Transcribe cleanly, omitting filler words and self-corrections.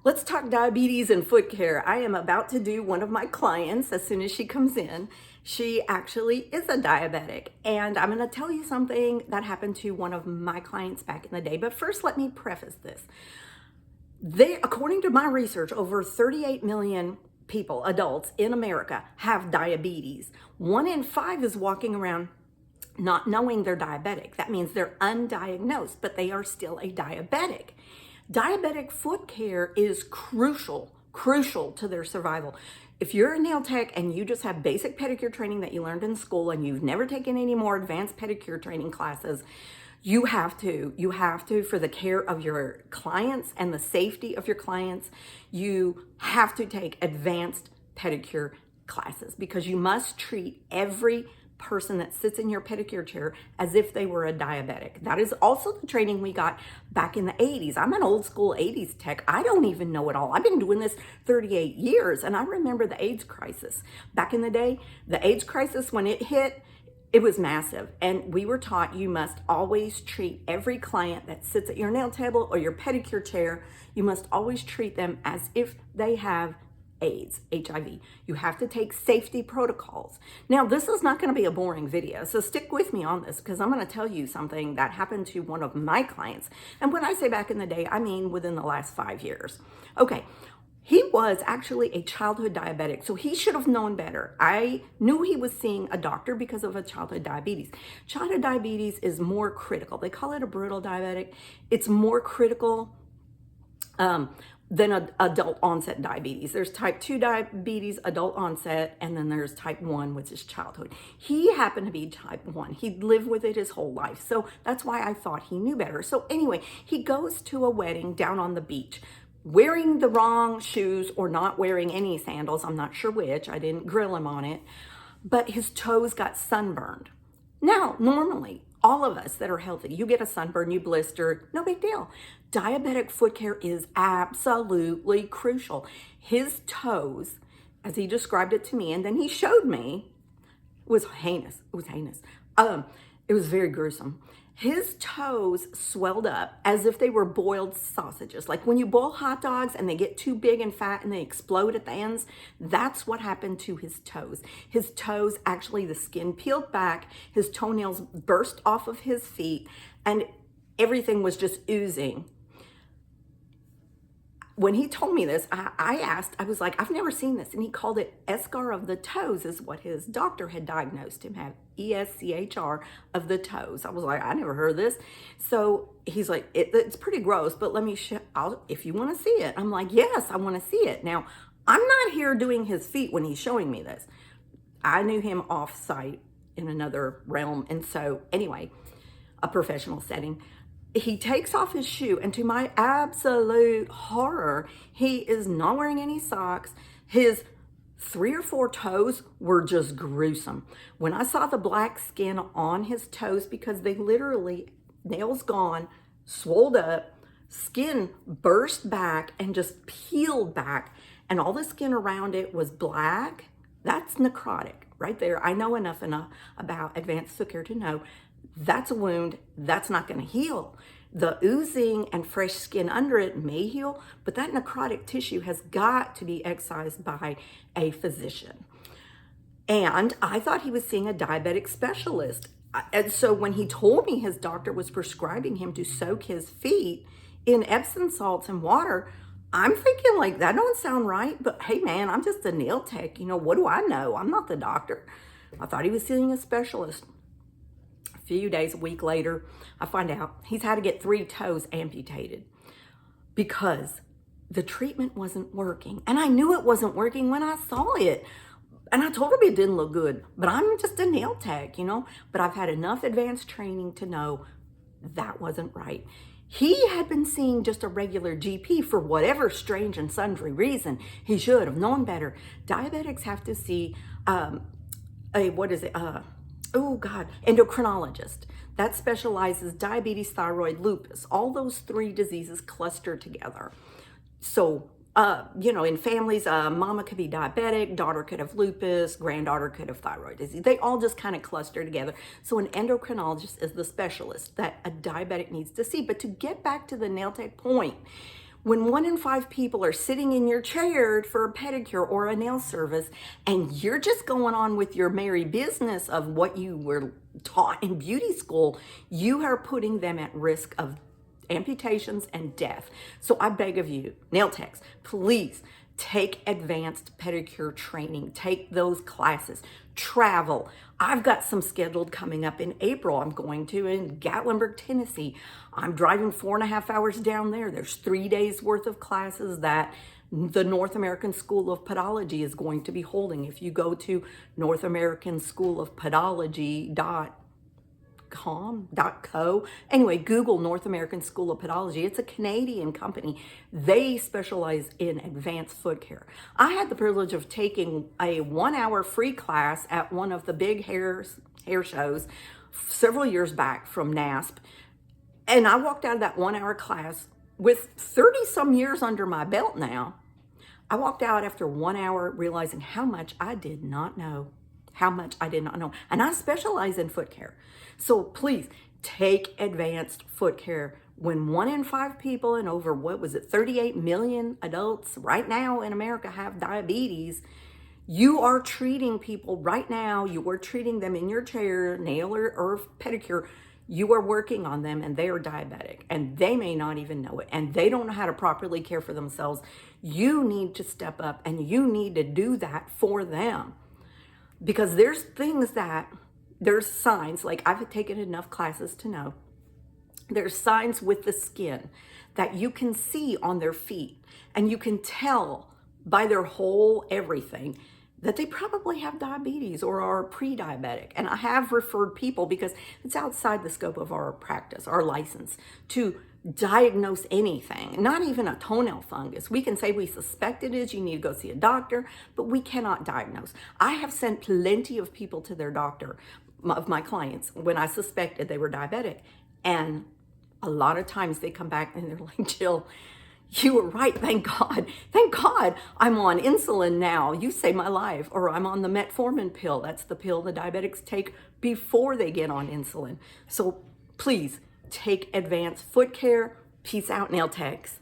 Let's talk diabetes and foot care. I am about to do one of my clients as soon as she comes in. She actually is a diabetic, and I'm going to tell you something that happened to one of my clients back in the day. But first, let me preface this. According to my research, over 38 million people, adults in America, have diabetes. 1 in 5 is walking around not knowing they're diabetic. That means they're undiagnosed, but they are still a diabetic. Diabetic foot care is crucial to their survival. If you're a nail tech and you just have basic pedicure training that you learned in school and you've never taken any more advanced pedicure training classes, you have to, for the care of your clients and the safety of your clients, you have to take advanced pedicure classes because you must treat every person that sits in your pedicure chair as if they were a diabetic. That is also the training we got back in the 80s. I'm an old school 80s tech. I don't even know it all. I've been doing this 38 years, and I remember the AIDS crisis. Back in the day, the AIDS crisis, when it hit, it was massive, and we were taught you must always treat every client that sits at your nail table or your pedicure chair, you must always treat them as if they have AIDS, HIV. You have to take safety protocols. Now, this is not going to be a boring video, so stick with me on this because I'm going to tell you something that happened to one of my clients. And when I say back in the day, I mean within the last 5 years. Okay. He was actually a childhood diabetic, so he should have known better. I knew he was seeing a doctor because of a childhood diabetes. Childhood diabetes is more critical. They call it a brittle diabetic. It's more critical than adult onset diabetes. There's type 2 diabetes, adult onset, and then there's type 1, which is childhood. He happened to be type 1. He'd lived with it his whole life, so that's why I thought he knew better. So anyway, he goes to a wedding down on the beach, wearing the wrong shoes or not wearing any sandals. I'm not sure which. I didn't grill him on it. But his toes got sunburned. Now, normally, all of us that are healthy, you get a sunburn, you blister, no big deal. Diabetic foot care is absolutely crucial. His toes, as he described it to me, and then he showed me, was heinous. It was heinous. It was very gruesome. His toes swelled up as if they were boiled sausages. Like when you boil hot dogs and they get too big and fat and they explode at the ends, that's what happened to his toes. His toes, actually the skin peeled back, his toenails burst off of his feet, and everything was just oozing. When he told me this, I asked, I was like, I've never seen this. And he called it eschar of the toes, is what his doctor had diagnosed him, had ESCHR of the toes. I was like, I never heard this. So he's like, it's pretty gross, but let me show, if you want to see it. I'm like, yes, I want to see it. Now, I'm not here doing his feet when he's showing me this. I knew him off site in another realm. And so anyway, a professional setting. He takes off his shoe, and to my absolute horror, he is not wearing any socks. His 3 or 4 toes were just gruesome. When I saw the black skin on his toes, because they literally, nails gone, swolled up, skin burst back and just peeled back, and all the skin around it was black, that's necrotic right there. I know enough about advanced foot care to know that's a wound, that's not going to heal. The oozing and fresh skin under it may heal, but that necrotic tissue has got to be excised by a physician. And I thought he was seeing a diabetic specialist. And so when he told me his doctor was prescribing him to soak his feet in Epsom salts and water, I'm thinking like, that don't sound right. But hey man, I'm just a nail tech. You know, what do I know? I'm not the doctor. I thought he was seeing a specialist. Few days, a week later, I find out he's had to get 3 toes amputated because the treatment wasn't working. And I knew it wasn't working when I saw it. And I told him it didn't look good, but I'm just a nail tech, you know, but I've had enough advanced training to know that wasn't right. He had been seeing just a regular GP for whatever strange and sundry reason. He should have known better. Diabetics have to see endocrinologist. That specializes diabetes, thyroid, lupus. All those 3 diseases cluster together. So, in families, mama could be diabetic, daughter could have lupus, granddaughter could have thyroid disease. They all just kind of cluster together. So an endocrinologist is the specialist that a diabetic needs to see. But to get back to the nail tech point, When 1 in 5 people are sitting in your chair for a pedicure or a nail service, and you're just going on with your merry business of what you were taught in beauty school, you are putting them at risk of amputations and death. So I beg of you, nail techs, please take advanced pedicure training, take those classes, travel. I've got some scheduled coming up in April. I'm going to in Gatlinburg, Tennessee. I'm driving 4.5 hours down there. There's 3 days worth of classes that the North American School of Podology is going to be holding. If you go to North American School of Podology.com.co. Anyway, Google North American School of Podology. It's a Canadian company. They specialize in advanced foot care. I had the privilege of taking a 1-hour free class at one of the big hair shows several years back from NASP. And I walked out of that 1-hour class with 30 some years under my belt now. I walked out after 1 hour realizing how much I did not know. And I specialize in foot care. So please take advanced foot care. When 1 in 5 people and over, 38 million adults right now in America have diabetes, you are treating people right now. You are treating them in your chair, nail or pedicure. You are working on them and they are diabetic and they may not even know it and they don't know how to properly care for themselves. You need to step up and you need to do that for them. Because there's signs, like I've taken enough classes to know, there's signs with the skin that you can see on their feet and you can tell by their whole everything that they probably have diabetes or are pre-diabetic. And I have referred people, because it's outside the scope of our practice, our license, to diagnose anything, not even a toenail fungus. We can say we suspect it is, you need to go see a doctor, but we cannot diagnose. I have sent plenty of people to their doctor, of my clients, when I suspected they were diabetic. And a lot of times they come back and they're like, Jill, you were right. Thank God. Thank God I'm on insulin now. You saved my life. Or I'm on the metformin pill. That's the pill the diabetics take before they get on insulin. So please take advanced foot care. Peace out, nail techs.